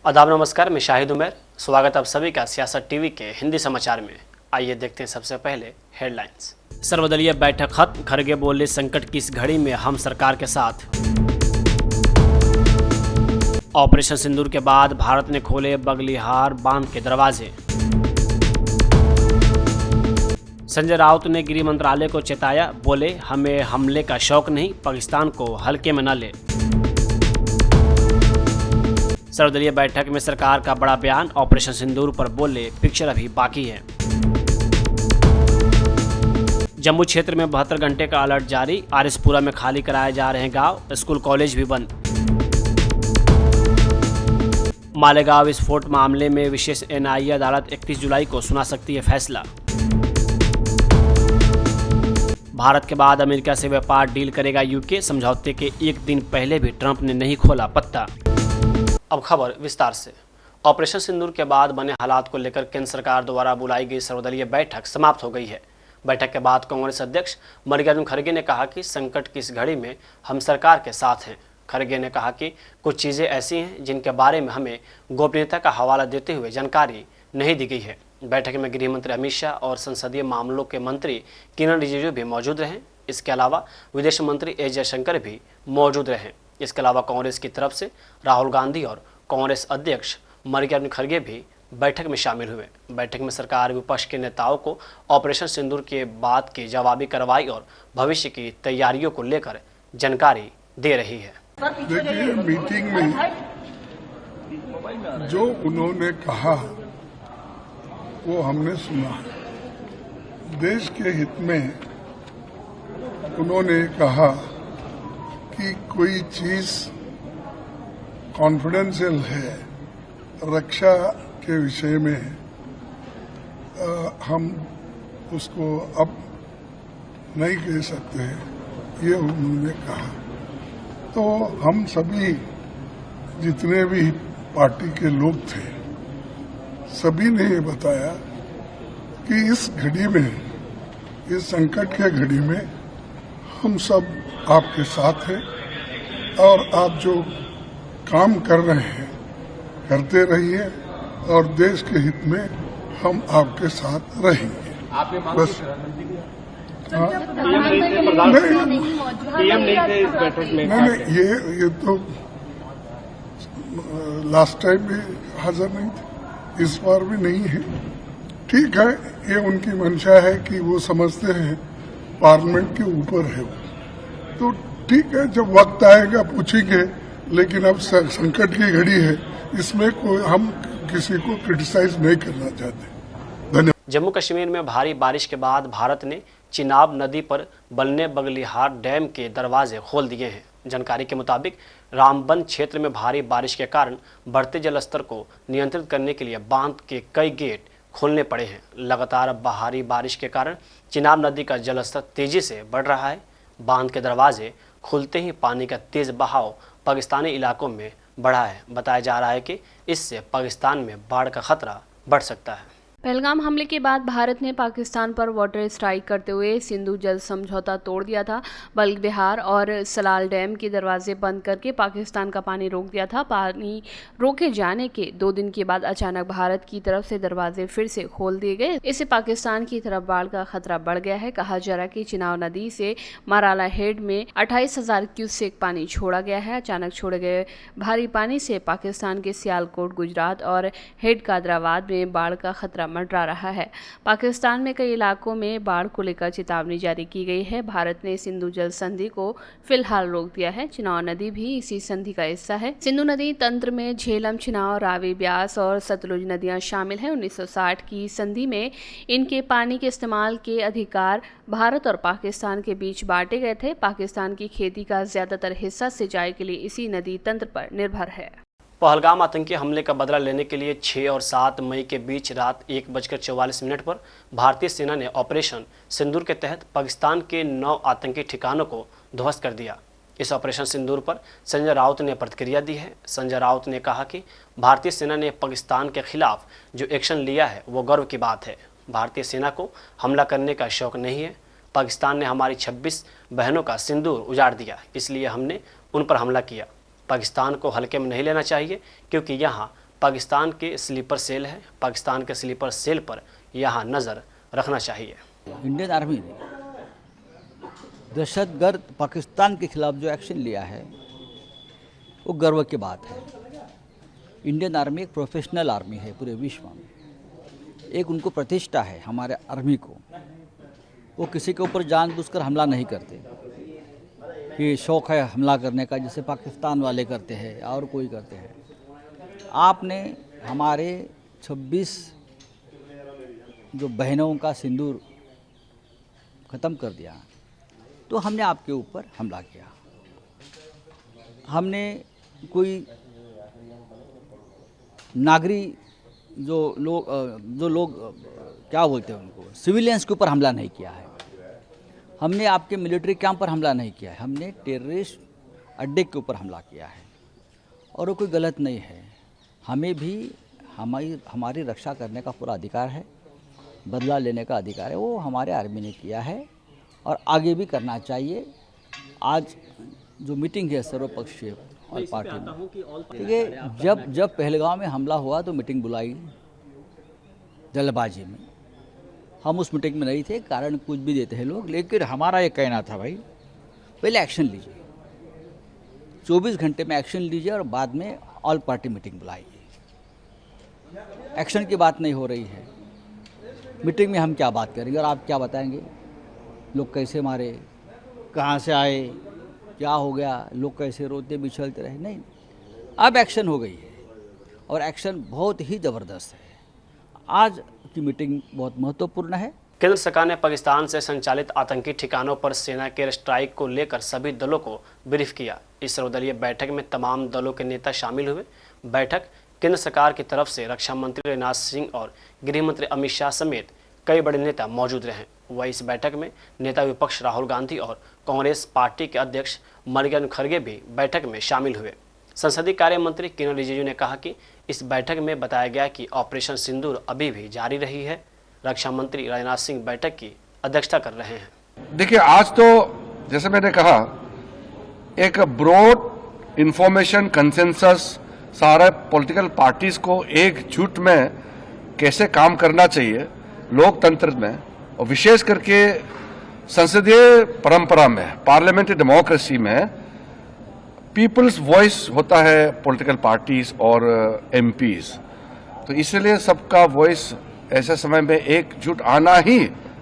आदाब नमस्कार, मैं शाहिद उमर। स्वागत आप सभी का सियासत टीवी के हिंदी समाचार में। आइए देखते हैं सबसे पहले हेडलाइंस। सर्वदलीय बैठक खत्म, खड़गे बोले संकट की इस घड़ी में हम सरकार के साथ। ऑपरेशन सिंदूर के बाद भारत ने खोले बगलिहार बांध के दरवाजे। संजय राउत ने गृह मंत्रालय को चेताया, बोले हमें हमले का शौक नहीं, पाकिस्तान को हल्के में न ले। सर्वदलीय बैठक में सरकार का बड़ा बयान, ऑपरेशन सिंदूर पर बोले पिक्चर अभी बाकी है। जम्मू क्षेत्र में 72 घंटे का अलर्ट जारी, आरिसपुरा में खाली कराए जा रहे हैं गांव, स्कूल कॉलेज भी बंद। मालेगांव विस्फोट मामले में विशेष एनआईए अदालत 31 जुलाई को सुना सकती है फैसला। भारत के बाद अमेरिका से व्यापार डील करेगा यूके, समझौते के एक दिन पहले भी ट्रंप ने नहीं खोला पत्ता। अब खबर विस्तार से। ऑपरेशन सिंदूर के बाद बने हालात को लेकर केंद्र सरकार द्वारा बुलाई गई सर्वदलीय बैठक समाप्त हो गई है। बैठक के बाद कांग्रेस अध्यक्ष मल्लिकार्जुन खड़गे ने कहा कि संकट की इस घड़ी में हम सरकार के साथ हैं। खड़गे ने कहा कि कुछ चीज़ें ऐसी हैं जिनके बारे में हमें गोपनीयता का हवाला देते हुए जानकारी नहीं दी गई है। बैठक में गृह मंत्री अमित शाह और संसदीय मामलों के मंत्री किरण रिजिजू भी मौजूद रहे। इसके अलावा विदेश मंत्री एस जयशंकर भी मौजूद रहे। इसके अलावा कांग्रेस की तरफ से राहुल गांधी और कांग्रेस अध्यक्ष मल्लिकार्जुन खड़गे भी बैठक में शामिल हुए। बैठक में सरकार विपक्ष के नेताओं को ऑपरेशन सिंदूर के बाद की जवाबी कार्रवाई और भविष्य की तैयारियों को लेकर जानकारी दे रही है। देखिए, मीटिंग में जो उन्होंने कहा वो हमने सुना। देश के हित में उन्होंने कहा कि कोई चीज कॉन्फिडेंशियल है, रक्षा के विषय में हम उसको अब नहीं कह सकते, ये उन्होंने कहा। तो हम सभी जितने भी पार्टी के लोग थे, सभी ने ये बताया कि इस घड़ी में, इस संकट के घड़ी में हम सब आपके साथ हैं और आप जो काम कर रहे हैं करते रहिए और देश के हित में हम आपके साथ रहेंगे। बस नहीं, ये तो लास्ट टाइम भी हाजिर नहीं थे, इस बार भी नहीं है। ठीक है, ये उनकी मंशा है कि वो समझते हैं पार्लियामेंट के ऊपर है वो, तो ठीक है, जब वक्त आएगा पूछेंगे। लेकिन अब संकट की घड़ी है, इसमें कोई हम किसी को क्रिटिसाइज नहीं करना चाहते। धन्यवाद। जम्मू कश्मीर में भारी बारिश के बाद भारत ने चिनाब नदी पर बनने बगलिहार डैम के दरवाजे खोल दिए हैं। जानकारी के मुताबिक रामबन क्षेत्र में भारी बारिश के कारण बढ़ते जलस्तर को नियंत्रित करने के लिए बांध के कई गेट खोलने पड़े हैं। लगातार भारी बारिश के कारण चिनाब नदी का जलस्तर तेजी से बढ़ रहा है। बांध के दरवाजे खुलते ही पानी का तेज बहाव पाकिस्तानी इलाकों में बढ़ा है। बताया जा रहा है कि इससे पाकिस्तान में बाढ़ का खतरा बढ़ सकता है। पहलगाम हमले के बाद भारत ने पाकिस्तान पर वाटर स्ट्राइक करते हुए सिंधु जल समझौता तोड़ दिया था। बगलिहार और सलाल डैम के दरवाजे बंद करके पाकिस्तान का पानी रोक दिया था। पानी रोके जाने के 2 दिन के बाद अचानक भारत की तरफ से दरवाजे फिर से खोल दिए गए। इससे पाकिस्तान की तरफ बाढ़ का खतरा बढ़ गया है। कहा जा रहा है कि चिनाब नदी से माराला हेड में 28,000 क्यूसेक पानी छोड़ा गया है। अचानक छोड़े गए भारी पानी से पाकिस्तान के सियालकोट, गुजरात और हेड कादराबाद में बाढ़ का खतरा मंडरा रहा है। पाकिस्तान में कई इलाकों में बाढ़ को लेकर चेतावनी जारी की गई है। भारत ने सिंधु जल संधि को फिलहाल रोक दिया है। चिनाब नदी भी इसी संधि का हिस्सा है। सिंधु नदी तंत्र में झेलम, चिनाब, रावी, ब्यास और सतलुज नदियां शामिल हैं। 1960 की संधि में इनके पानी के इस्तेमाल के अधिकार भारत और पाकिस्तान के बीच बांटे गए थे। पाकिस्तान की खेती का ज्यादातर हिस्सा सिंचाई के लिए इसी नदी तंत्र पर निर्भर है। पहलगाम आतंकी हमले का बदला लेने के लिए 6 और 7 मई के बीच रात 1:44 पर भारतीय सेना ने ऑपरेशन सिंदूर के तहत पाकिस्तान के 9 आतंकी ठिकानों को ध्वस्त कर दिया। इस ऑपरेशन सिंदूर पर संजय राउत ने प्रतिक्रिया दी है। संजय राउत ने कहा कि भारतीय सेना ने पाकिस्तान के खिलाफ जो एक्शन लिया है वो गर्व की बात है। भारतीय सेना को हमला करने का शौक नहीं है। पाकिस्तान ने हमारी 26 बहनों का सिंदूर उजाड़ दिया, इसलिए हमने उन पर हमला किया। पाकिस्तान को हल्के में नहीं लेना चाहिए क्योंकि यहाँ पाकिस्तान के स्लीपर सेल है। पाकिस्तान के स्लीपर सेल पर यहाँ नज़र रखना चाहिए। इंडियन आर्मी ने दहशतगर्द पाकिस्तान के खिलाफ जो एक्शन लिया है वो गर्व की बात है। इंडियन आर्मी एक प्रोफेशनल आर्मी है पूरे विश्व में, एक उनको प्रतिष्ठा है हमारे आर्मी को। वो किसी के ऊपर जानबूझकर हमला नहीं करते कि शौक़ है हमला करने का, जैसे पाकिस्तान वाले करते हैं और कोई करते हैं। आपने हमारे 26 जो बहनों का सिंदूर ख़त्म कर दिया तो हमने आपके ऊपर हमला किया। हमने कोई नागरिक जो लोग क्या बोलते हैं उनको, सिविलियंस के ऊपर हमला नहीं किया है। हमने आपके मिलिट्री कैंप पर हमला नहीं किया है। हमने टेररिस्ट अड्डे के ऊपर हमला किया है और वो कोई गलत नहीं है। हमें भी हमारी रक्षा करने का पूरा अधिकार है, बदला लेने का अधिकार है। वो हमारे आर्मी ने किया है और आगे भी करना चाहिए। आज जो मीटिंग है सर्वपक्षीय और पार्टी में, ठीक है, जब पहलगाम में हमला हुआ तो मीटिंग बुलाई जल्दबाजी में। हम उस मीटिंग में नहीं थे, कारण कुछ भी देते हैं लोग, लेकिन हमारा ये कहना था भाई पहले एक्शन लीजिए, 24 घंटे में एक्शन लीजिए और बाद में ऑल पार्टी मीटिंग बुलाइए। एक्शन की बात नहीं हो रही है, मीटिंग में हम क्या बात करेंगे और आप क्या बताएंगे? लोग कैसे मारे, कहाँ से आए, क्या हो गया, लोग कैसे रोते बिछलते रहे? नहीं, अब एक्शन हो गई है और एक्शन बहुत ही ज़बरदस्त है। आज की मीटिंग बहुत महत्वपूर्ण है। केंद्र सरकार ने पाकिस्तान से संचालित आतंकी ठिकानों पर सेना के एयर स्ट्राइक को लेकर सभी दलों को ब्रीफ किया। इस सर्वदलीय बैठक में तमाम दलों के नेता शामिल हुए। बैठक केंद्र सरकार की तरफ से रक्षा मंत्री राजनाथ सिंह और गृह मंत्री अमित शाह समेत कई बड़े नेता मौजूद रहे। वहीं इस बैठक में नेता विपक्ष राहुल गांधी और कांग्रेस पार्टी के अध्यक्ष मल्लिकार्जुन खड़गे भी बैठक में शामिल हुए। संसदीय कार्य मंत्री किरेन रिजिजू ने कहा कि इस बैठक में बताया गया कि ऑपरेशन सिंदूर अभी भी जारी रही है। रक्षा मंत्री राजनाथ सिंह बैठक की अध्यक्षता कर रहे हैं। देखिए, आज तो जैसे मैंने कहा एक ब्रॉड इंफॉर्मेशन कंसेंसस सारे पॉलिटिकल पार्टीज को एकजुट में कैसे काम करना चाहिए लोकतंत्र में, और विशेष करके संसदीय परंपरा में, पार्लियामेंट्री डेमोक्रेसी में पीपल्स वॉइस होता है पॉलिटिकल पार्टीज और एमपीज। तो इसलिए सबका वॉइस ऐसे समय में एकजुट आना ही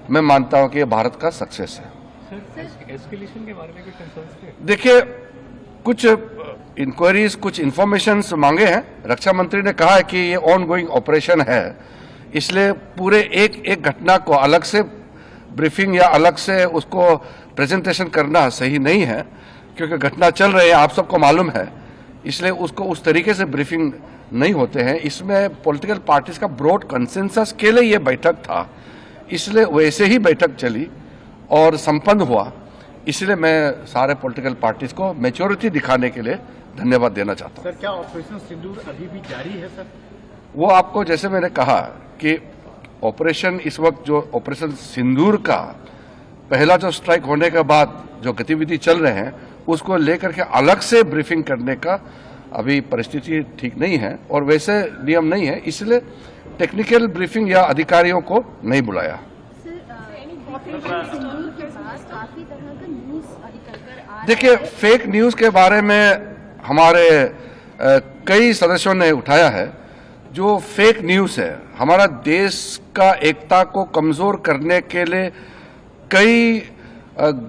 मैं मानता हूं कि ये भारत का सक्सेस है। एस्केलेशन के बारे में कुछ कंसर्न्स थे? देखिए, कुछ इंक्वायरीज, कुछ इंफॉर्मेशंस मांगे हैं। रक्षा मंत्री ने कहा है कि ये ऑन गोइंग ऑपरेशन है, इसलिए पूरे एक घटना को अलग से ब्रीफिंग या अलग से उसको प्रेजेंटेशन करना सही नहीं है, क्योंकि घटना चल रही है, आप सबको मालूम है। इसलिए उसको उस तरीके से ब्रीफिंग नहीं होते हैं। इसमें पॉलिटिकल पार्टीज का ब्रॉड कंसेंसस के लिए ये बैठक था, इसलिए वैसे ही बैठक चली और संपन्न हुआ। इसलिए मैं सारे पॉलिटिकल पार्टीज को मैच्योरिटी दिखाने के लिए धन्यवाद देना चाहता हूँ। सर, क्या ऑपरेशन सिंदूर अभी भी जारी है सर? वो आपको, जैसे मैंने कहा कि ऑपरेशन इस वक्त जो ऑपरेशन सिंदूर का पहला जो स्ट्राइक होने के बाद जो गतिविधि चल रहे हैं उसको लेकर के अलग से ब्रीफिंग करने का अभी परिस्थिति ठीक नहीं है और वैसे नियम नहीं है, इसलिए टेक्निकल ब्रीफिंग या अधिकारियों को नहीं बुलाया। देखिए, फेक न्यूज के बारे में हमारे कई सदस्यों ने उठाया है। जो फेक न्यूज है, हमारा देश का एकता को कमजोर करने के लिए कई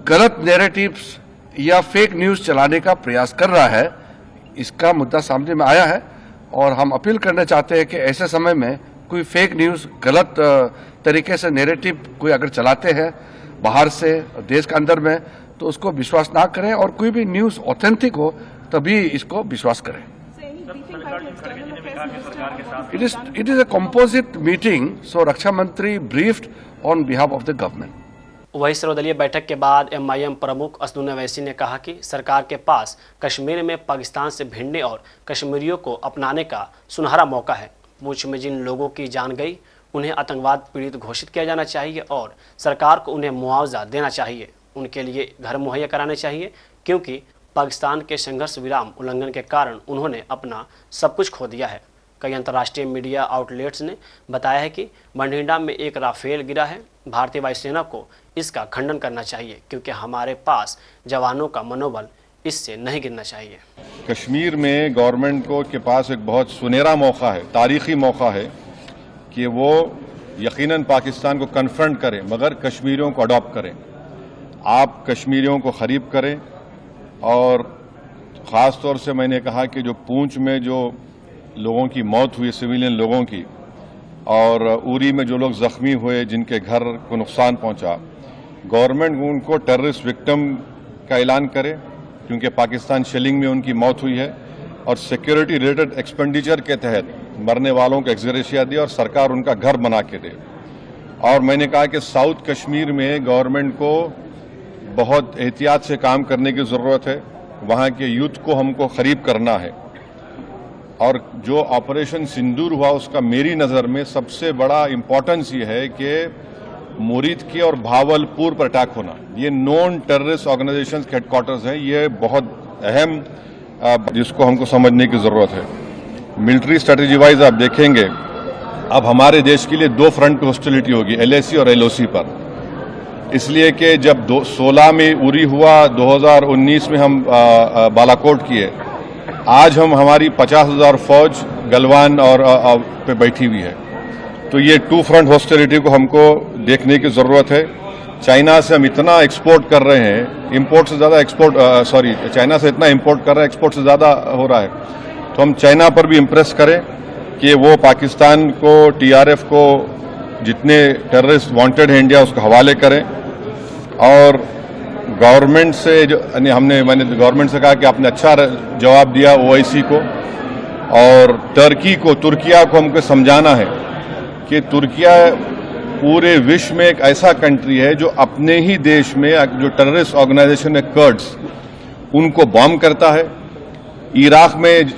गलत नैरेटिव्स या फेक न्यूज चलाने का प्रयास कर रहा है। इसका मुद्दा सामने में आया है और हम अपील करना चाहते हैं कि ऐसे समय में कोई फेक न्यूज, गलत तरीके से नैरेटिव कोई अगर चलाते हैं बाहर से देश के अंदर में, तो उसको विश्वास ना करें और कोई भी न्यूज ऑथेंटिक हो तभी इसको विश्वास करें। It is a composite meeting, so रक्षा मंत्री briefed on behalf of the government. वही सर्वदलीय बैठक के बाद एमआईएम प्रमुख असदुद्दीन ओवैसी ने कहा कि सरकार के पास कश्मीर में पाकिस्तान से भिड़ने और कश्मीरियों को अपनाने का सुनहरा मौका है। पूंछ में जिन लोगों की जान गई उन्हें आतंकवाद पीड़ित घोषित किया जाना चाहिए और सरकार को उन्हें मुआवजा देना चाहिए, उनके लिए घर मुहैया कराने चाहिए, क्योंकि पाकिस्तान के संघर्ष विराम उल्लंघन के कारण उन्होंने अपना सब कुछ खो दिया है। कई अंतर्राष्ट्रीय मीडिया आउटलेट्स ने बताया है कि बठिंडा में एक राफेल गिरा है। भारतीय वायुसेना को इसका खंडन करना चाहिए क्योंकि हमारे पास जवानों का मनोबल इससे नहीं गिरना चाहिए। कश्मीर में गवर्नमेंट को के पास एक बहुत सुनहरा मौका है, तारीखी मौका है कि वो यकीनन पाकिस्तान को कन्फ्रंट करें मगर कश्मीरियों को अडॉप्ट करें। आप कश्मीरियों को खरीब करें और ख़ास तौर से मैंने कहा कि जो पूंछ में जो लोगों की मौत हुई, सिविलियन लोगों की, और उरी में जो लोग जख्मी हुए, जिनके घर को नुकसान पहुंचा, गवर्नमेंट उनको टेररिस्ट विक्टिम का ऐलान करे क्योंकि पाकिस्तान शेलिंग में उनकी मौत हुई है और सिक्योरिटी रिलेटेड एक्सपेंडिचर के तहत मरने वालों को एक्सग्रेशिया दे और सरकार उनका घर बना के दे। और मैंने कहा कि साउथ कश्मीर में गवर्नमेंट को बहुत एहतियात से काम करने की ज़रूरत है। वहाँ के यूथ को हमको खरीब करना है और जो ऑपरेशन सिंदूर हुआ उसका मेरी नज़र में सबसे बड़ा इम्पोर्टेंस ये है कि मुरीद के और भावलपुर पर अटैक होना, ये नॉन टेररिस्ट ऑर्गेनाइजेशन के हेडक्वार्टर्स हैं, ये बहुत अहम जिसको हमको समझने की ज़रूरत है। मिलिट्री स्ट्रेटेजी वाइज आप देखेंगे अब हमारे देश के लिए दो फ्रंट पे हॉस्टिलिटी होगी, LAC और LOC पर, इसलिए कि जब 16 में उरी हुआ, 2019 में हम बालाकोट किए, आज हमारी 50,000 फौज गलवान और पे बैठी हुई है। तो ये टू फ्रंट हॉस्टिलिटी को हमको देखने की ज़रूरत है। चाइना से हम इतना एक्सपोर्ट कर रहे हैं, इंपोर्ट से ज़्यादा चाइना से इतना इंपोर्ट कर रहे हैं, एक्सपोर्ट से ज़्यादा हो रहा है। तो हम चाइना पर भी इम्प्रेस करें कि वो पाकिस्तान को, TRF को, जितने टेररिस्ट वांटेड है इंडिया, उसको हवाले करें। और गवर्नमेंट से मैंने गवर्नमेंट से कहा कि आपने अच्छा जवाब दिया OIC को, और तुर्किया को हमको समझाना है कि तुर्किया पूरे विश्व में एक ऐसा कंट्री है जो अपने ही देश में जो टेररिस्ट ऑर्गेनाइजेशन है कर्ड्स, उनको बॉम्ब करता है। इराक में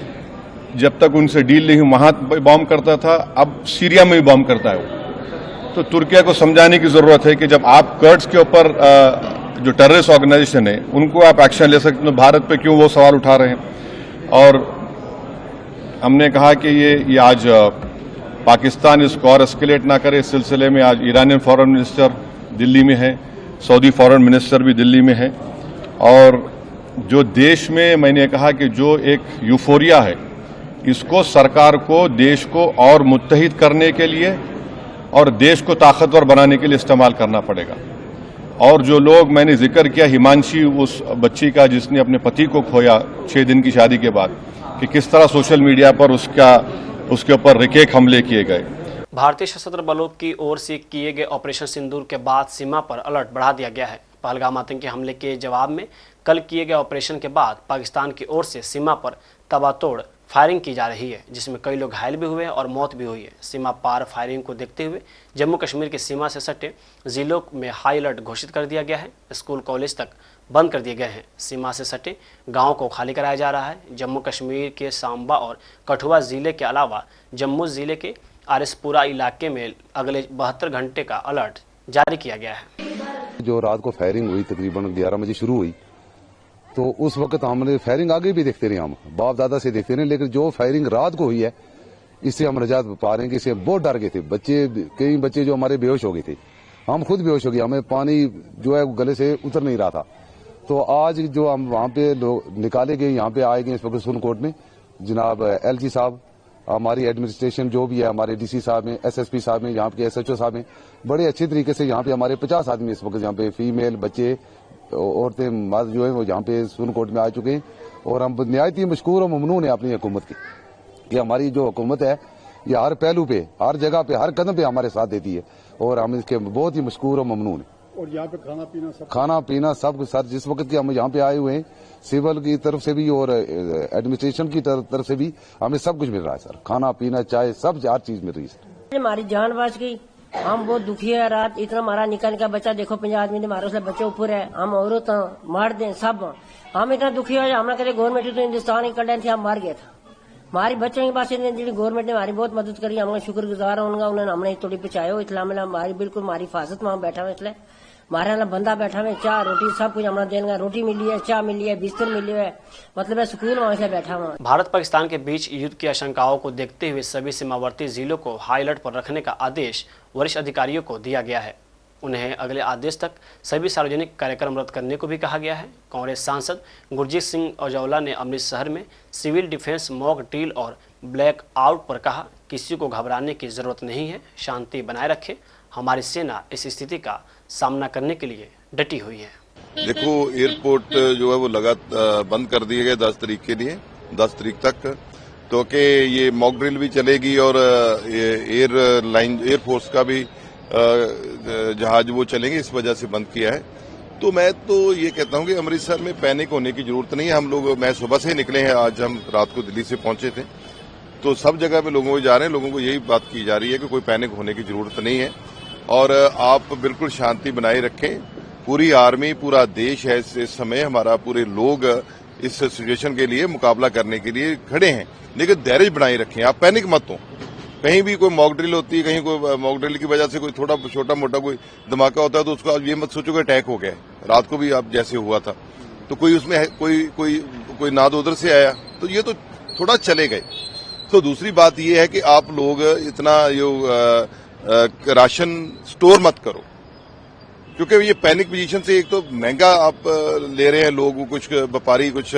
जब तक उनसे डील नहीं हुई वहां बॉम्ब करता था, अब सीरिया में भी बॉम्ब करता है वो। तो तुर्किया को समझाने की जरूरत है कि जब आप कर्ड्स के ऊपर जो टेररिस्ट ऑर्गेनाइजेशन है उनको आप एक्शन ले सकते, तो भारत पे क्यों वो सवाल उठा रहे हैं। और हमने कहा कि ये आज पाकिस्तान इसको और एस्केलेट ना करे। इस सिलसिले में आज ईरानियन फॉरेन मिनिस्टर दिल्ली में है, सऊदी फॉरेन मिनिस्टर भी दिल्ली में है। और जो देश में मैंने कहा कि जो एक यूफोरिया है, इसको सरकार को देश को और मुत्तहिद करने के लिए और देश को ताकतवर बनाने के लिए इस्तेमाल करना पड़ेगा। और जो लोग मैंने जिक्र किया, हिमांशी, उस बच्ची का जिसने अपने पति को खोया 6 दिन की शादी के बाद, कि किस तरह सोशल मीडिया पर उसके ऊपर रिकेक हमले किए गए। भारतीय सशस्त्र बलों की ओर से किए गए ऑपरेशन सिंदूर के बाद सीमा पर अलर्ट बढ़ा दिया गया है। पहलगाम आतंकी हमले के जवाब में कल किए गए ऑपरेशन के बाद पाकिस्तान की ओर से सीमा पर तबातोड़ फायरिंग की जा रही है, जिसमें कई लोग घायल भी हुए और मौत भी हुई है। सीमा पार फायरिंग को देखते हुए जम्मू कश्मीर की सीमा से सटे जिलों में हाई अलर्ट घोषित कर दिया गया है। स्कूल कॉलेज तक बंद कर दिए गए हैं। सीमा से सटे गांवों को खाली कराया जा रहा है। जम्मू कश्मीर के सांबा और कठुआ जिले के अलावा जम्मू जिले के आरएसपुरा इलाके में अगले 72 घंटे का अलर्ट जारी किया गया है। जो रात को फायरिंग हुई तकरीबन 11 बजे शुरू हुई, तो उस वक्त हमने फायरिंग आगे भी देखते रहे, हम बाप दादा से देखते रहे, लेकिन जो फायरिंग रात को हुई है इससे हम रजात पा रहे हैं कि इससे बहुत डर गए थे बच्चे। कई बच्चे जो हमारे बेहोश हो गए थे, हम खुद बेहोश हो गए, हमें पानी जो है गले से उतर नहीं रहा था। तो आज जो हम वहाँ पे लोग निकाले गए, यहाँ पे आए गए इस वक्त सुनकोट में, जनाब LG साहब, हमारी एडमिनिस्ट्रेशन जो भी है, हमारे DC साहब हैं, SSP साहब हैं, यहाँ के SHO साहब हैं, बड़े अच्छे तरीके से यहाँ पे हमारे 50 आदमी इस वक्त यहाँ पे फीमेल, बच्चे, औरतें, मर्द जो है वो यहाँ पे सुनकोट में आ चुके हैं। और हम निहायत ही मशकूर और ममनून है अपनी हुकूमत की कि हमारी जो हुकूमत है ये हर पहलू पे, हर जगह पे, हर कदम पे हमारे साथ देती है, और हम इसके बहुत ही मशकूर और ममनून है। और यहाँ पे खाना पीना सब कुछ सर, जिस वक्त की हम यहाँ पे आए हुए हैं, सिविल की तरफ से भी और एडमिनिस्ट्रेशन की तरफ से भी हमें सब कुछ मिल रहा है सर, खाना पीना चाय सब हर चीज मिल रही है सर। हमारी जान बच गई, हम बहुत दुखी है। रात इतना हमारा निकल का बच्चा देखो 50 आदमी ने मारो से बच्चे ऊपर है, हम औरत मार दें सब, हम इतना दुखी हो। हम कहते गवर्नमेंट तो हिंदुस्तान की कल्याण थी, हम मार गया था, हमारी बच्चों के पास गवर्नमेंट ने हमारी बहुत मदद करी, हम शुक्रगुजार होंगे, उन्होंने हमने थोड़ी बचायो, इसलिए हमारी बिल्कुल हमारी हिफाजत में बैठा हुआ, इसलिए हमारे यहाँ बंदा बैठा हुआ, चाय रोटी सब कुछ हमारा देंगे, रोटी मिली है, चाय मिली है, बिस्तर मिली है, मतलब स्कूल वहां से बैठा हुआ। भारत पाकिस्तान के बीच युद्ध की आशंकाओं को देखते हुए सभी सीमावर्ती जिलों को हाई अलर्ट पर रखने का आदेश वरिष्ठ अधिकारियों को दिया गया है। उन्हें अगले आदेश तक सभी सार्वजनिक कार्यक्रम रद्द करने को भी कहा गया है। कांग्रेस सांसद गुरजीत सिंह औजला ने अमृतसर में सिविल डिफेंस मॉक ड्रिल और ब्लैक आउट पर कहा, किसी को घबराने की जरूरत नहीं है, शांति बनाए रखें, हमारी सेना इस स्थिति का सामना करने के लिए डटी हुई है। देखो, एयरपोर्ट जो है वो लगातार बंद कर दिए गए 10 तारीख के लिए, 10 तारीख तक, तो कि ये मॉक ड्रिल भी चलेगी और एयरफोर्स का भी जहाज वो चलेंगे, इस वजह से बंद किया है। तो मैं तो ये कहता हूं कि अमृतसर में पैनिक होने की जरूरत नहीं है। हम लोग, मैं सुबह से ही निकले हैं, आज हम रात को दिल्ली से पहुंचे थे, तो सब जगह पे लोगों को जा रहे हैं, लोगों को यही बात की जा रही है कि कोई पैनिक होने की जरूरत नहीं है और आप बिल्कुल शांति बनाए रखें। पूरी आर्मी, पूरा देश है इस समय, हमारा पूरे लोग इस सिचुएशन के लिए मुकाबला करने के लिए खड़े हैं, लेकिन धैर्य बनाए रखें, आप पैनिक मत हो। कहीं भी कोई मॉक ड्रिल होती है, कहीं कोई मॉक ड्रिल की वजह से कोई थोड़ा छोटा मोटा कोई धमाका होता है तो उसको आप ये मत सोचो कि अटैक हो गया है। रात को भी आप जैसे हुआ था तो कोई उसमें कोई नाद उधर से आया, तो ये तो थोड़ा चले गए। तो दूसरी बात ये है कि आप लोग इतना राशन स्टोर मत करो, क्योंकि ये पैनिक पोजीशन से एक तो महंगा आप ले रहे हैं लोग, कुछ व्यापारी, कुछ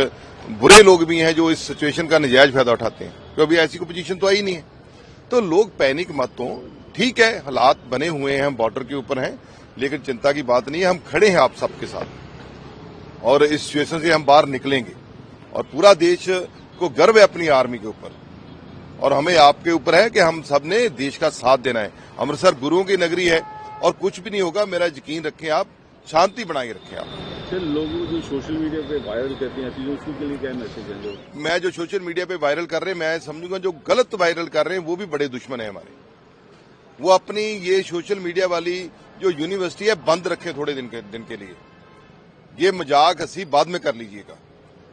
बुरे लोग भी हैं जो इस सिचुएशन का नजायज फायदा उठाते हैं, क्योंकि ऐसी कोई पोजीशन तो आई नहीं है। तो लोग पैनिक मत हो, ठीक है, हालात बने हुए हैं, हम बॉर्डर के ऊपर हैं, लेकिन चिंता की बात नहीं है, हम खड़े हैं आप सबके साथ और इस सिचुएशन से हम बाहर निकलेंगे। और पूरा देश को गर्व है अपनी आर्मी के ऊपर और हमें आपके ऊपर है कि हम सब ने देश का साथ देना है। अमृतसर गुरुओं की नगरी है और कुछ भी नहीं होगा, मेरा यकीन रखें, आप शांति बनाए रखें। आप लोग जो सोशल मीडिया पे वायरल करते हैं चीजें, उसके लिए क्या मैसेज है? जो मैं जो सोशल मीडिया पे वायरल कर रहे हैं, मैं समझूंगा जो गलत वायरल कर रहे हैं वो भी बड़े दुश्मन है हमारे। वो अपनी ये सोशल मीडिया वाली जो यूनिवर्सिटी है बंद रखें थोड़े दिन के लिए। ये मजाक हंसी बाद में कर लीजिएगा,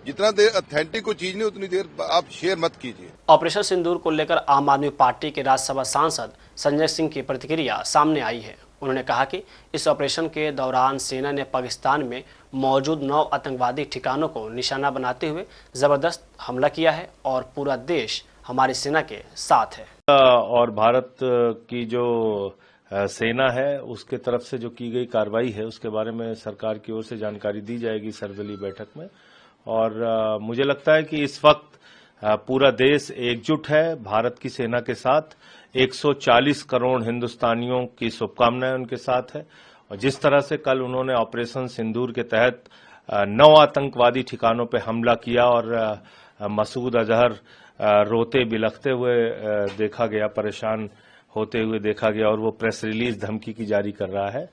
जितना देर ऑथेंटिक कोई चीज नहीं उतनी देर आप शेयर मत कीजिए। ऑपरेशन सिंदूर को लेकर आम आदमी पार्टी के राज्यसभा सांसद संजय सिंह की प्रतिक्रिया सामने आई है। उन्होंने कहा कि इस ऑपरेशन के दौरान सेना ने पाकिस्तान में मौजूद 9 आतंकवादी ठिकानों को निशाना बनाते हुए जबरदस्त हमला किया है और पूरा देश हमारी सेना के साथ है। और भारत की जो सेना है उसके तरफ से जो की गई कार्रवाई है उसके बारे में सरकार की ओर से जानकारी दी जाएगी सर्वदलीय बैठक में। और मुझे लगता है कि इस वक्त पूरा देश एकजुट है भारत की सेना के साथ। 140 करोड़ हिंदुस्तानियों की शुभकामनाएं उनके साथ है। और जिस तरह से कल उन्होंने ऑपरेशन सिंदूर के तहत 9 आतंकवादी ठिकानों पर हमला किया और मसूद अजहर रोते बिलखते हुए देखा गया, परेशान होते हुए देखा गया और वो प्रेस रिलीज धमकी की जारी कर रहा है।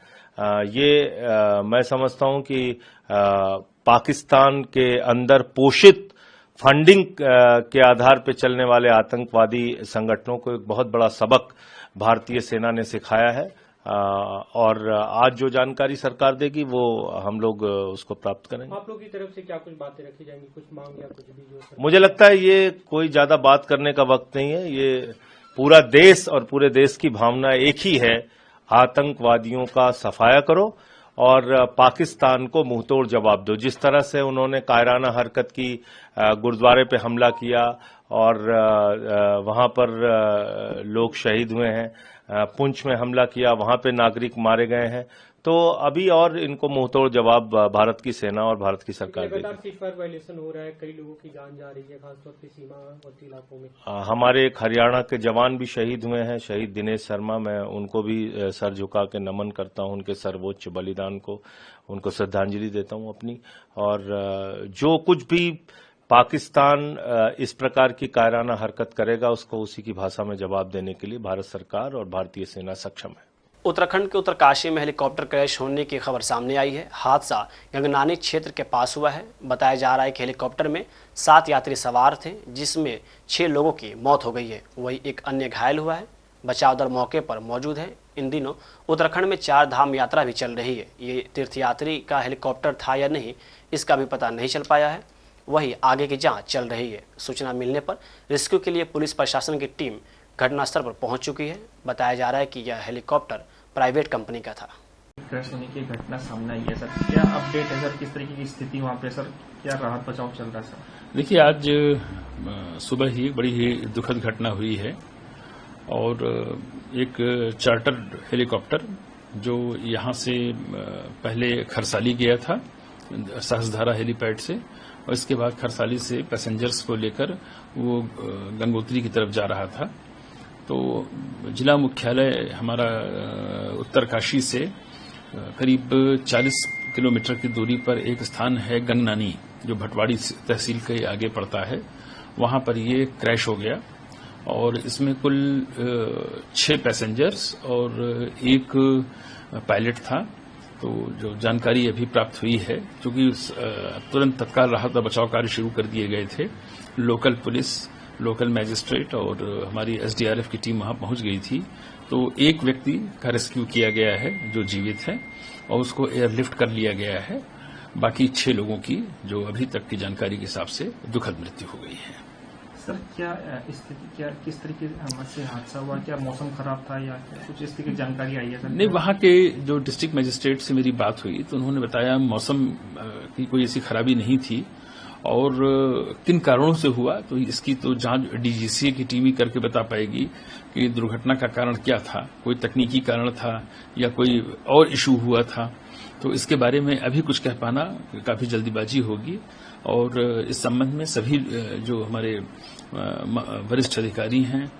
मैं समझता हूं कि पाकिस्तान के अंदर पोषित फंडिंग के आधार पर चलने वाले आतंकवादी संगठनों को एक बहुत बड़ा सबक भारतीय सेना ने सिखाया है। और आज जो जानकारी सरकार देगी वो हम लोग उसको प्राप्त करेंगे। आप लोग की तरफ से क्या कुछ बातें रखी जाएंगी, कुछ मांग या कुछ भी जो? मुझे लगता है ये कोई ज्यादा बात करने का वक्त नहीं है। ये पूरा देश और पूरे देश की भावना एक ही है, आतंकवादियों का सफाया करो और पाकिस्तान को मुंहतोड़ जवाब दो। जिस तरह से उन्होंने कायराना हरकत की, गुरुद्वारे पे हमला किया और वहां पर लोग शहीद हुए हैं, पुंछ में हमला किया, वहां पे नागरिक मारे गए हैं, तो अभी और इनको मुंहतोड़ जवाब भारत की सेना और भारत की सरकार देगी। लगातार सीजफायर वायलेशन हो रहा है, कई लोगों की जान जा रही है, खासतौर पर सीमावर्ती इलाकों में। हमारे एक हरियाणा के जवान भी शहीद हुए हैं, शहीद दिनेश शर्मा। मैं उनको भी सर झुका के नमन करता हूं, उनके सर्वोच्च बलिदान को, उनको श्रद्धांजलि देता हूं अपनी। और जो कुछ भी पाकिस्तान इस प्रकार की कायराना हरकत करेगा उसको उसी की भाषा में जवाब देने के लिए भारत सरकार और भारतीय सेना सक्षम है। उत्तराखंड के उत्तरकाशी में हेलीकॉप्टर क्रैश होने की खबर सामने आई है। हादसा गंगनानी क्षेत्र के पास हुआ है। बताया जा रहा है कि हेलीकॉप्टर में 7 यात्री सवार थे, जिसमें 6 लोगों की मौत हो गई है, वही एक अन्य घायल हुआ है। बचाव दल मौके पर मौजूद है। इन दिनों उत्तराखंड में 4 धाम यात्रा भी चल रही है। ये तीर्थयात्री का हेलीकॉप्टर था या नहीं, इसका भी पता नहीं चल पाया है। वहीं आगे की जांच चल रही है। सूचना मिलने पर रेस्क्यू के लिए पुलिस प्रशासन की टीम घटनास्थल पर पहुंच चुकी है। बताया जा रहा है कि यह हेलीकॉप्टर प्राइवेट कंपनी का था। क्रैश होने की घटना सामने आई है सर, क्या अपडेट है सर, किस तरीके की स्थिति वहाँ पे सर, क्या राहत बचाव चल रहा है सर? देखिए, आज सुबह ही बड़ी ही दुखद घटना हुई है और एक चार्टर्ड हेलीकॉप्टर जो यहाँ से पहले खरसाली गया था सहस्त्रधारा हेलीपैड से, और इसके बाद खरसाली से पैसेंजर्स को लेकर वो गंगोत्री की तरफ जा रहा था। तो जिला मुख्यालय हमारा उत्तरकाशी से करीब 40 किलोमीटर की दूरी पर एक स्थान है गंगनानी, जो भटवाड़ी तहसील के आगे पड़ता है। वहां पर ये क्रैश हो गया और इसमें कुल 6 पैसेंजर्स और एक पायलट था। तो जो जानकारी अभी प्राप्त हुई है, क्योंकि तुरंत तत्काल राहत और बचाव कार्य शुरू कर दिए गए थे, लोकल पुलिस, लोकल मैजिस्ट्रेट और हमारी एसडीआरएफ की टीम वहां पहुंच गई थी। तो एक व्यक्ति का रेस्क्यू किया गया है जो जीवित है और उसको एयरलिफ्ट कर लिया गया है। बाकी 6 लोगों की जो अभी तक की जानकारी के हिसाब से दुखद मृत्यु हो गई है। सर, क्या स्थिति, क्या किस तरीके से हादसा हुआ, क्या मौसम खराब था या कुछ इस तरह की जानकारी आई है सर? नहीं, वहां के जो डिस्ट्रिक्ट मजिस्ट्रेट से मेरी बात हुई तो उन्होंने बताया मौसम की कोई ऐसी खराबी नहीं थी और किन कारणों से हुआ तो इसकी तो जांच डीजीसीए की टीम ही करके बता पाएगी कि दुर्घटना का कारण क्या था, कोई तकनीकी कारण था या कोई और इशू हुआ था। तो इसके बारे में अभी कुछ कह पाना काफी जल्दीबाजी होगी और इस संबंध में सभी जो हमारे वरिष्ठ अधिकारी हैं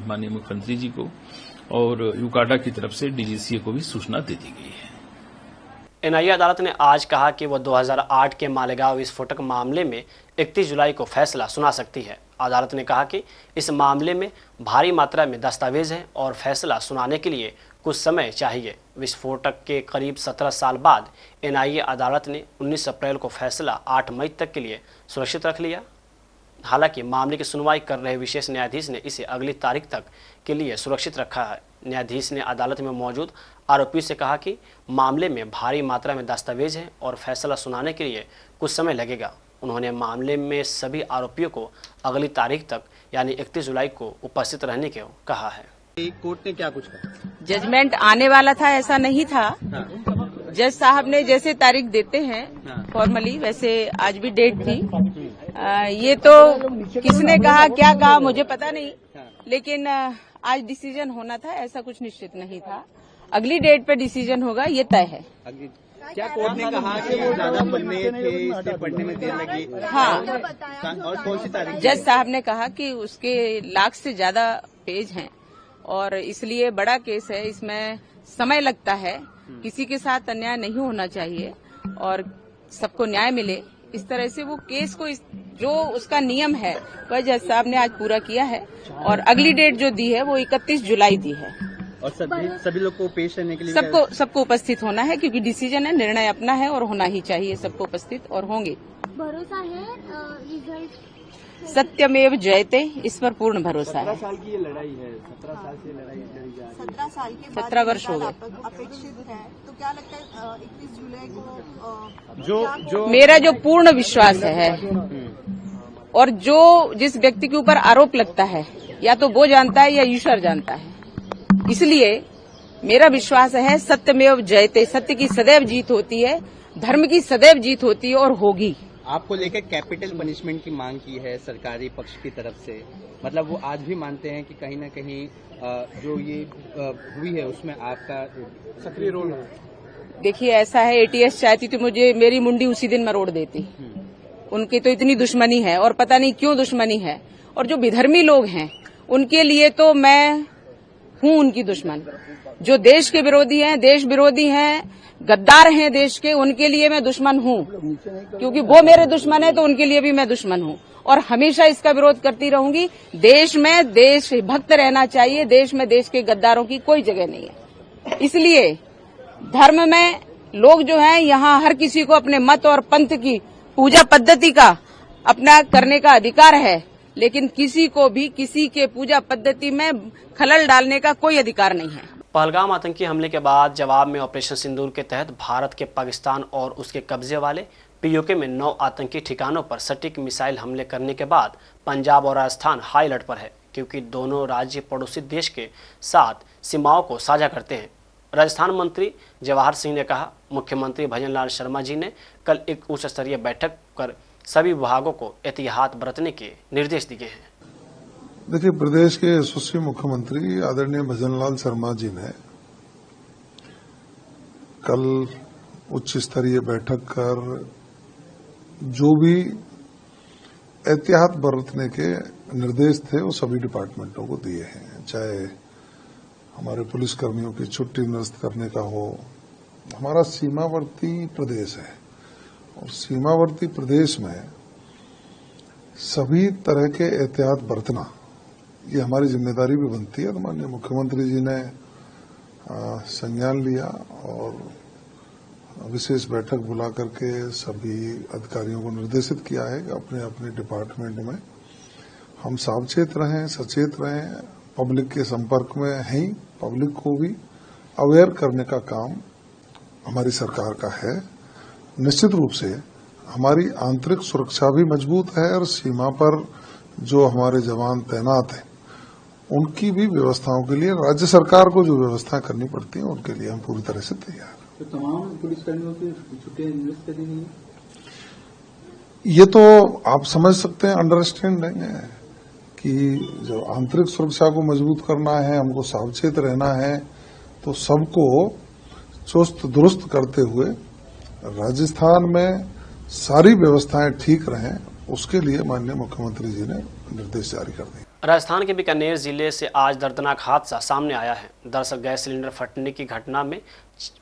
माननीय मुख्यमंत्री जी को और यूकाडा की तरफ से डीजीसीए को भी सूचना दे दी गई है। एनआईए अदालत ने आज कहा कि वह 2008 के मालेगांव विस्फोटक मामले में 31 जुलाई को फैसला सुना सकती है। अदालत ने कहा कि इस मामले में भारी मात्रा में दस्तावेज हैं और फैसला सुनाने के लिए कुछ समय चाहिए। विस्फोटक के करीब 17 साल बाद एनआईए अदालत ने 19 अप्रैल को फैसला 8 मई तक के लिए सुरक्षित रख लिया। हालांकि मामले की सुनवाई कर रहे विशेष न्यायाधीश ने इसे अगली तारीख तक के लिए सुरक्षित रखा है। न्यायाधीश ने अदालत में मौजूद आरोपियों से कहा कि मामले में भारी मात्रा में दस्तावेज हैं और फैसला सुनाने के लिए कुछ समय लगेगा। उन्होंने मामले में सभी आरोपियों को अगली तारीख तक यानी 31 जुलाई को उपस्थित रहने को कहा है। कोर्ट ने क्या कुछ कहा? जजमेंट आने वाला था, ऐसा नहीं था। जज साहब ने जैसे तारीख देते हैं फॉर्मली, वैसे आज भी डेट थी। ये तो किसने कहा क्या कहा मुझे पता नहीं, लेकिन आज डिसीजन होना था, ऐसा कुछ निश्चित नहीं था। अगली डेट पे डिसीजन होगा, ये तय है। क्या कोर्ट ने कहा कि वो ज्यादा पढ़ने थे इसलिए पढ़ने में देर लगी? हाँ, और कौन सी तारीख? जज साहब ने कहा कि उसके लाख से ज्यादा पेज हैं और इसलिए बड़ा केस है, इसमें समय लगता है। किसी के साथ अन्याय नहीं होना चाहिए और सबको न्याय मिले, इस तरह से वो केस को जो उसका नियम है वह जज साहब ने आज पूरा किया है और अगली डेट जो दी है वो 31 जुलाई दी है। और सभी लोग को पेश करने के लिए सबको उपस्थित होना है, क्योंकि डिसीजन है, निर्णय अपना है और होना ही चाहिए। सबको उपस्थित और होंगे। भरोसा है रिजल्ट? सत्यमेव जयते, इस पर पूर्ण भरोसा है। 17 साल की ये लड़ाई है, 17 साल से लड़ाई लड़ी जा रही है। 17 साल के बाद 17 वर्ष हो गए। अपेक्षित है, तो क्या लगता है 31 जुलाई को जो मेरा जो पूर्ण विश्वास है और जो जिस व्यक्ति के ऊपर आरोप लगता है या तो वो जानता है या ईश्वर जानता है, इसलिए मेरा विश्वास है सत्यमेव जयते, सत्य की सदैव जीत होती है, धर्म की सदैव जीत होती है और होगी। आपको लेकर कैपिटल पनिशमेंट की मांग की है सरकारी पक्ष की तरफ से, मतलब वो आज भी मानते हैं कि कहीं न कहीं जो ये हुई है उसमें आपका सक्रिय रोल है। देखिए, ऐसा है, एटीएस चाहती तो मुझे मेरी मुंडी उसी दिन मरोड़ देती। उनकी तो इतनी दुश्मनी है और पता नहीं क्यों दुश्मनी है, और जो विधर्मी लोग हैं उनके लिए तो मैं हूं उनकी दुश्मन। जो देश के विरोधी हैं, देश विरोधी हैं, गद्दार हैं देश के, उनके लिए मैं दुश्मन हूं, क्योंकि वो मेरे दुश्मन है तो उनके लिए भी मैं दुश्मन हूं और हमेशा इसका विरोध करती रहूंगी। देश में देशभक्त रहना चाहिए, देश में देश के गद्दारों की कोई जगह नहीं है। इसलिए धर्म में लोग जो हैं, यहाँ हर किसी को अपने मत और पंथ की पूजा पद्धति का अपना करने का अधिकार है, लेकिन किसी को भी किसी के पूजा पद्धति में खलल डालने का कोई अधिकार नहीं है। पहलगाम आतंकी हमले के बाद जवाब में ऑपरेशन सिंदूर के तहत भारत के पाकिस्तान और उसके कब्जे वाले पीओके में 9 आतंकी ठिकानों पर सटीक मिसाइल हमले करने के बाद पंजाब और राजस्थान हाई अलर्ट पर है, क्योंकि दोनों राज्य पड़ोसी देश के साथ सीमाओं को साझा करते हैं। राजस्थान मंत्री जवाहर सिंह ने कहा, मुख्यमंत्री भजन लाल शर्मा जी ने कल एक उच्च स्तरीय बैठक कर सभी विभागों को एहतियात बरतने के निर्देश दिए हैं। देखिए, प्रदेश के यशस्वी मुख्यमंत्री आदरणीय भजन लाल शर्मा जी ने कल उच्च स्तरीय बैठक कर जो भी एहतियात बरतने के निर्देश थे वो सभी डिपार्टमेंटों को दिए हैं। चाहे हमारे पुलिस कर्मियों की छुट्टी निरस्त करने का हो, हमारा सीमावर्ती प्रदेश है और सीमावर्ती प्रदेश में सभी तरह के एहतियात बरतना ये हमारी जिम्मेदारी भी बनती है। तो माननीय मुख्यमंत्री जी ने संज्ञान लिया और विशेष बैठक बुला करके सभी अधिकारियों को निर्देशित किया है कि अपने अपने डिपार्टमेंट में हम सावचेत रहें, सचेत रहें, पब्लिक के संपर्क में हैं, पब्लिक को भी अवेयर करने का काम हमारी सरकार का है। निश्चित रूप से हमारी आंतरिक सुरक्षा भी मजबूत है और सीमा पर जो हमारे जवान तैनात हैं उनकी भी व्यवस्थाओं के लिए राज्य सरकार को जो व्यवस्थाएं करनी पड़ती हैं उनके लिए हम पूरी तरह से तैयार हैं। तो तमाम पुलिसकर्मियों की छुट्टियां निरस्त कर दी गई हैं। ये तो आप समझ सकते हैं, अंडरस्टैंडिंग है कि जो आंतरिक सुरक्षा को मजबूत करना है, हमको सावचेत रहना है, तो सबको चुस्त दुरुस्त करते हुए राजस्थान में सारी व्यवस्थाएं ठीक रहें, उसके लिए माननीय मुख्यमंत्री जी ने निर्देश जारी कर दिए। राजस्थान के बीकानेर जिले से आज दर्दनाक हादसा सामने आया है। दरअसल गैस सिलेंडर फटने की घटना में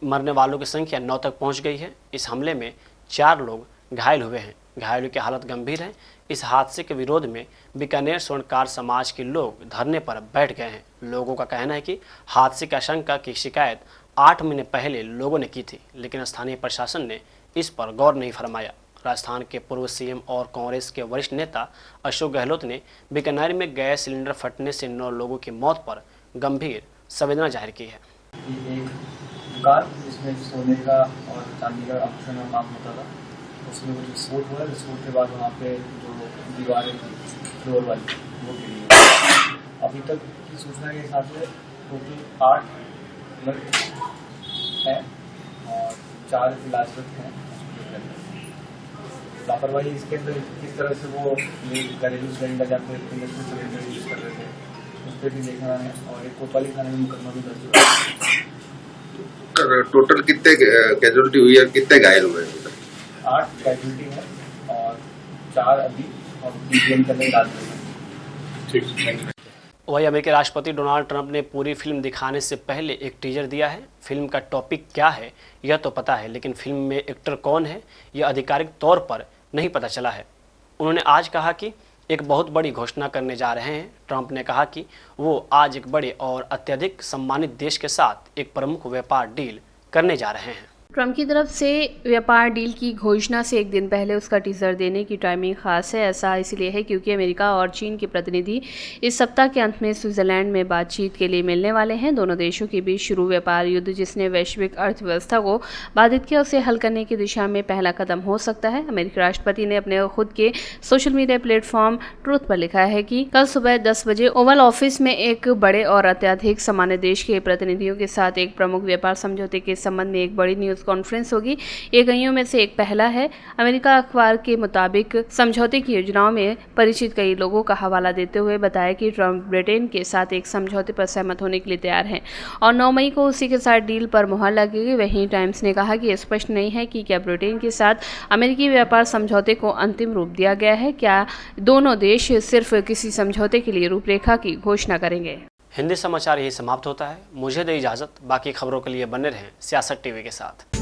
मरने वालों की संख्या 9 तक पहुंच गई है। इस हमले में 4 लोग घायल हुए हैं। घायलों की हालत गंभीर है। इस हादसे के विरोध में बीकानेर स्वर्णकार समाज के लोग धरने पर बैठ गए हैं। लोगों का कहना है कि हादसे की आशंका की शिकायत 8 महीने पहले लोगों ने की थी, लेकिन स्थानीय प्रशासन ने इस पर गौर नहीं फरमाया। राजस्थान के पूर्व सीएम और कांग्रेस के वरिष्ठ नेता अशोक गहलोत ने बीकानेर में गैस सिलेंडर फटने से 9 लोगों की मौत पर गंभीर संवेदना जाहिर की है। एक दुकान जिसमें सोने का और चांदी का आभूषण का काम होता था, उसमें कुछ विस्फोट हुआ। विस्फोट के बाद वहाँ पे जो दीवारें थी फ्लोर वाली वो गिरी। अभी तक की सूचना के हिसाब से टोटल 8 मृत हैं और 4 इलाजरत हैं। लापरवाही इसके अंदर किस तरह से वो घरेलू सिलेंडर या फिर इंडस्ट्रियल सिलेंडर यूज कर रहे थे उस पर भी देखना है और एक कोतवाली थाने में मुकदमा भी दर्ज हुआ। टोटल कितने कैजुअलिटी हुई है, कितने घायल हुए? 8 कैजुअलिटी है और 4 अभी और पीजीएम करने इलाज में है। वही अमेरिकी राष्ट्रपति डोनाल्ड ट्रंप ने पूरी फिल्म दिखाने से पहले एक टीजर दिया है। फिल्म का टॉपिक क्या है यह तो पता है, लेकिन फिल्म में एक्टर कौन है यह आधिकारिक तौर पर नहीं पता चला है। उन्होंने आज कहा कि एक बहुत बड़ी घोषणा करने जा रहे हैं। ट्रंप ने कहा कि वो आज एक बड़े और अत्यधिक सम्मानित देश के साथ एक प्रमुख व्यापार डील करने जा रहे हैं। ट्रंप की तरफ से व्यापार डील की घोषणा से एक दिन पहले उसका टीजर देने की टाइमिंग खास है। ऐसा इसलिए है क्योंकि अमेरिका और चीन के प्रतिनिधि इस सप्ताह के अंत में स्विट्जरलैंड में बातचीत के लिए मिलने वाले हैं। दोनों देशों के बीच शुरू व्यापार युद्ध जिसने वैश्विक अर्थव्यवस्था को बाधित किया, उसे हल करने की दिशा में पहला कदम हो सकता है। अमेरिकी राष्ट्रपति ने अपने खुद के सोशल मीडिया प्लेटफॉर्म ट्रूथ पर लिखा है कि कल सुबह 10 बजे ओवल ऑफिस में एक बड़े और अत्यधिक सम्मानित देश के प्रतिनिधियों के साथ एक प्रमुख व्यापार समझौते के संबंध में एक बड़ी न्यूज कॉन्फ्रेंस होगी। ये कईयों में से एक पहला है। अमेरिका अखबार के मुताबिक समझौते की योजनाओं में परिचित कई लोगों का हवाला देते हुए बताया कि ट्रंप ब्रिटेन के साथ एक समझौते पर सहमत होने के लिए तैयार हैं और 9 मई को उसी के साथ डील पर मुहर लगेगी। वहीं टाइम्स ने कहा कि स्पष्ट नहीं है कि क्या ब्रिटेन के साथ अमेरिकी व्यापार समझौते को अंतिम रूप दिया गया है, क्या दोनों देश सिर्फ किसी समझौते के लिए रूपरेखा की घोषणा करेंगे। हिंदी समाचार यही समाप्त होता है। मुझे दे इजाजत। बाकी खबरों के लिए बने रहें सियासत टीवी के साथ।